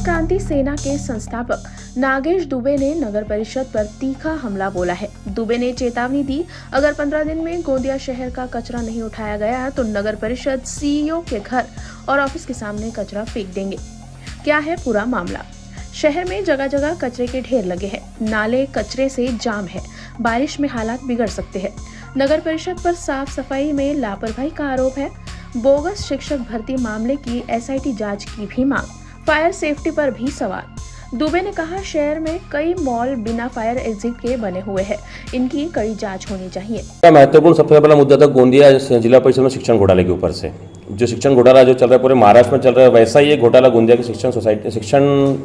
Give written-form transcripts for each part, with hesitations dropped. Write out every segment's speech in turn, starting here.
क्रांति सेना के संस्थापक नागेश दुबे ने नगर परिषद पर तीखा हमला बोला है। दुबे ने चेतावनी दी, अगर 15 दिन में गोंदिया शहर का कचरा नहीं उठाया गया तो नगर परिषद सीईओ के घर और ऑफिस के सामने कचरा फेंक देंगे। क्या है पूरा मामला? शहर में जगह जगह कचरे के ढेर लगे हैं, नाले कचरे से जाम है, बारिश में हालात बिगड़ सकते हैं। नगर परिषद पर साफ सफाई में लापरवाही का आरोप है। बोगस शिक्षक भर्ती मामले की एसआईटी जांच की भी मांग। फायर सेफ्टी पर भी सवाल। दुबे ने कहा, शहर में कई मॉल बिना फायर एग्जिट के बने हुए हैं, इनकी कड़ी जांच होनी चाहिए। महत्वपूर्ण सबसे बड़ा मुद्दा था गोंदिया जिला परिषद में शिक्षण घोटाले के ऊपर से। जो शिक्षण घोटाला जो चल रहा है पूरे महाराष्ट्र में चल रहा है, वैसा ही एक घोटाला गोंदिया के शिक्षण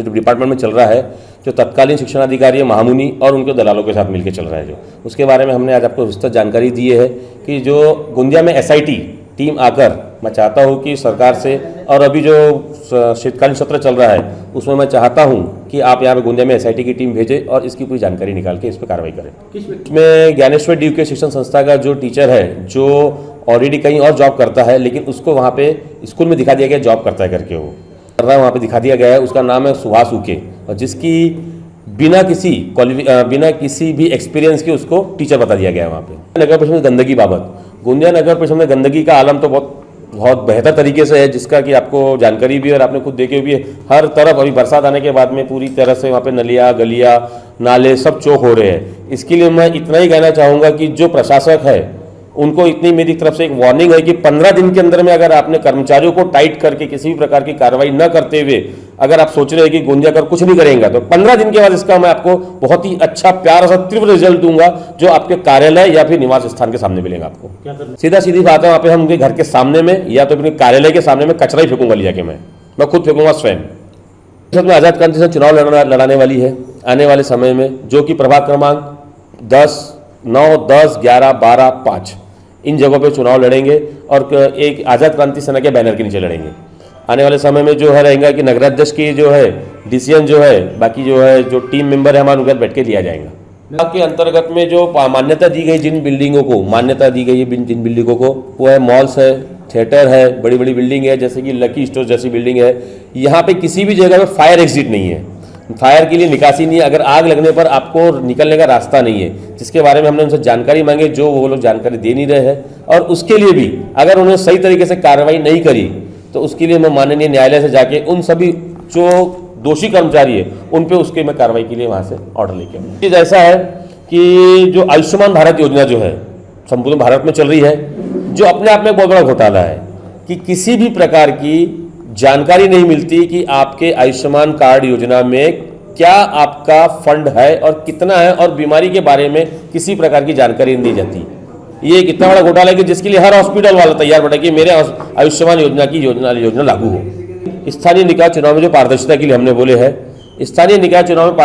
डिपार्टमेंट में चल रहा है, जो तत्कालीन शिक्षण अधिकारी है महामुनि और उनके दलालों के साथ मिलकर चल रहा है। जो उसके बारे में हमने आज आपको विस्तृत जानकारी दी है कि जो गोंदिया में एसआईटी टीम आकर, मैं चाहता हूं कि सरकार से, और अभी जो शीतकालीन सत्र चल रहा है उसमें मैं चाहता हूं कि आप यहाँ पे गोंदिया में एसआईटी की टीम भेजें और इसकी पूरी जानकारी निकाल के इस पर कार्रवाई करें। इसमें ज्ञानेश्वर डी के शिक्षण संस्था का जो टीचर है, जो ऑलरेडी कहीं और जॉब करता है, लेकिन उसको वहाँ पे स्कूल में दिखा दिया गया जॉब करता है करके, वो कर रहा है, वहाँ पे दिखा दिया गया है। उसका नाम है सुहास उके, और जिसकी बिना किसी भी एक्सपीरियंस के उसको टीचर बता दिया गया है वहाँ पे। नगर परिषद में गंदगी बाबत, गोंदिया नगर परिषद में गंदगी का आलम तो बहुत बेहतर तरीके से है, जिसका कि आपको जानकारी भी और आपने खुद देखे भी है। हर तरफ अभी बरसात आने के बाद में पूरी तरह से वहाँ पे नलियाँ, गलियाँ, नाले सब चौक हो रहे हैं। इसके लिए मैं इतना ही कहना चाहूँगा कि जो प्रशासक है उनको इतनी मेरी तरफ से एक वार्निंग है कि 15 दिन के अंदर में अगर आपने कर्मचारियों को टाइट करके किसी भी प्रकार की कार्रवाई न करते हुए अगर आप सोच रहे हैं कि गोंदिया कर कुछ नहीं करेंगे, तो 15 दिन के बाद इसका मैं आपको बहुत ही अच्छा प्यारा सा तीव्र रिजल्ट दूंगा, जो आपके कार्यालय या फिर निवास स्थान के सामने मिलेगा आपको। सीधा सीधी बात है, वहाँ पे हम उनके घर के सामने में या तो अपने कार्यालय के सामने में कचरा ही फेंकूंगा लिया के, मैं खुद फेंकूंगा स्वयं। आजाद क्रांति से चुनाव लड़ाने वाली है आने वाले समय में, जो कि प्रभाग क्रमांक 10, 9, 10, 11, 12, 5 इन जगहों पे चुनाव लड़ेंगे और एक आज़ाद क्रांति सेना के बैनर के नीचे लड़ेंगे। आने वाले समय में जो है रहेगा कि नगराध्यक्ष की जो है डिसीजन जो है, बाकी जो है जो टीम मेंबर है हमारे उनके बैठ के लिया जाएगा। के अंतर्गत में जो मान्यता दी गई जिन बिल्डिंगों को मान्यता दी गई है, जिन बिल्डिंगों को, वो है मॉल्स है, थिएटर है, बड़ी बड़ी बिल्डिंग है, जैसे कि लकी स्टोर जैसी बिल्डिंग है। यहाँ पे किसी भी जगह पे फायर एग्जिट नहीं है, फायर के लिए निकासी नहीं है। अगर आग लगने पर आपको निकलने का रास्ता नहीं है, जिसके बारे में हमने उनसे जानकारी मांगी, जो वो लोग जानकारी दे नहीं रहे हैं। और उसके लिए भी अगर उन्होंने सही तरीके से कार्रवाई नहीं करी तो उसके लिए मैं माननीय न्यायालय से जाके उन सभी जो दोषी कर्मचारी है उन पे उसके मैं कार्रवाई के लिए वहाँ से ऑर्डर लेके आऊँ। चीज़ ऐसा है कि जो आयुष्मान भारत योजना जो है संपूर्ण भारत में चल रही है, जो अपने आप में बहुत बड़ा घोटाला है कि किसी भी प्रकार की जानकारी नहीं मिलती कि आपके आयुष्मान कार्ड योजना में क्या आपका फंड है और कितना है, और बीमारी के बारे में किसी प्रकार की जानकारी नहीं दी जाती। ये एक इतना बड़ा घोटाला है कि जिसके लिए हर हॉस्पिटल वाला तैयार बैठा कि मेरे आयुष्मान योजना की योजना लागू हो। स्थानीय निकाय चुनाव में जो पारदर्शिता के लिए हमने बोले हैं, स्थानीय निकाय चुनाव में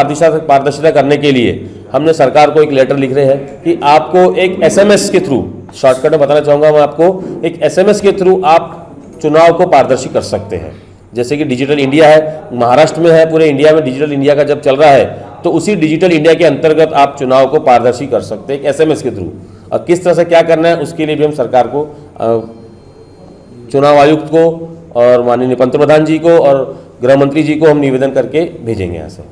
पारदर्शिता करने के लिए हमने सरकार को एक लेटर लिख रहे हैं कि आपको एक SMS के थ्रू, शॉर्टकट में बताना चाहूँगा मैं आपको, एक SMS के थ्रू आप चुनाव को पारदर्शी कर सकते हैं। जैसे कि डिजिटल इंडिया है, महाराष्ट्र में है, पूरे इंडिया में डिजिटल इंडिया का जब चल रहा है, तो उसी डिजिटल इंडिया के अंतर्गत आप चुनाव को पारदर्शी कर सकते हैं एक SMS के थ्रू। और किस तरह से क्या करना है उसके लिए भी हम सरकार को, चुनाव आयुक्त को और माननीय पंतप्रधान जी को और गृह मंत्री जी को हम निवेदन करके भेजेंगे यहाँ से।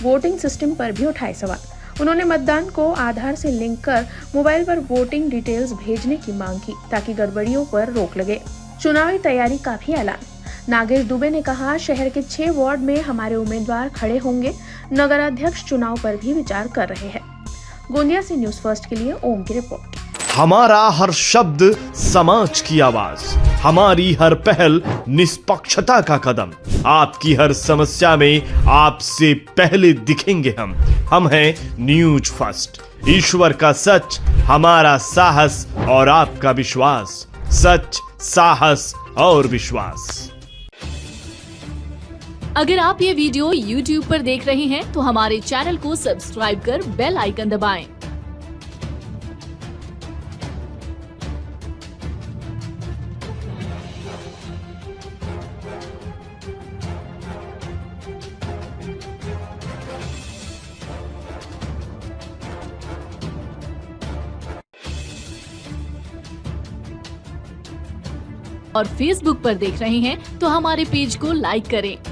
वोटिंग सिस्टम पर भी उठाए सवाल। उन्होंने मतदान को आधार से लिंक कर मोबाइल पर वोटिंग डिटेल्स भेजने की मांग की, ताकि गड़बड़ियों पर रोक लगे। चुनावी तैयारी का भी ऐलान। नागेश दुबे ने कहा, शहर के 6 वार्ड में हमारे उम्मीदवार खड़े होंगे, नगराध्यक्ष चुनाव पर भी विचार कर रहे हैं। गोंदिया से न्यूज़ फर्स्ट के लिए ओम की रिपोर्ट। हमारा हर शब्द समाज की आवाज, हमारी हर पहल निष्पक्षता का कदम, आपकी हर समस्या में आपसे पहले दिखेंगे हम हैं न्यूज़ फर्स्ट। ईश्वर का सच, हमारा साहस और आपका विश्वास। सच, साहस और विश्वास। अगर आप ये वीडियो YouTube पर देख रहे हैं तो हमारे चैनल को सब्सक्राइब कर बेल आइकन दबाएं। और Facebook पर देख रहे हैं तो हमारे पेज को लाइक करें।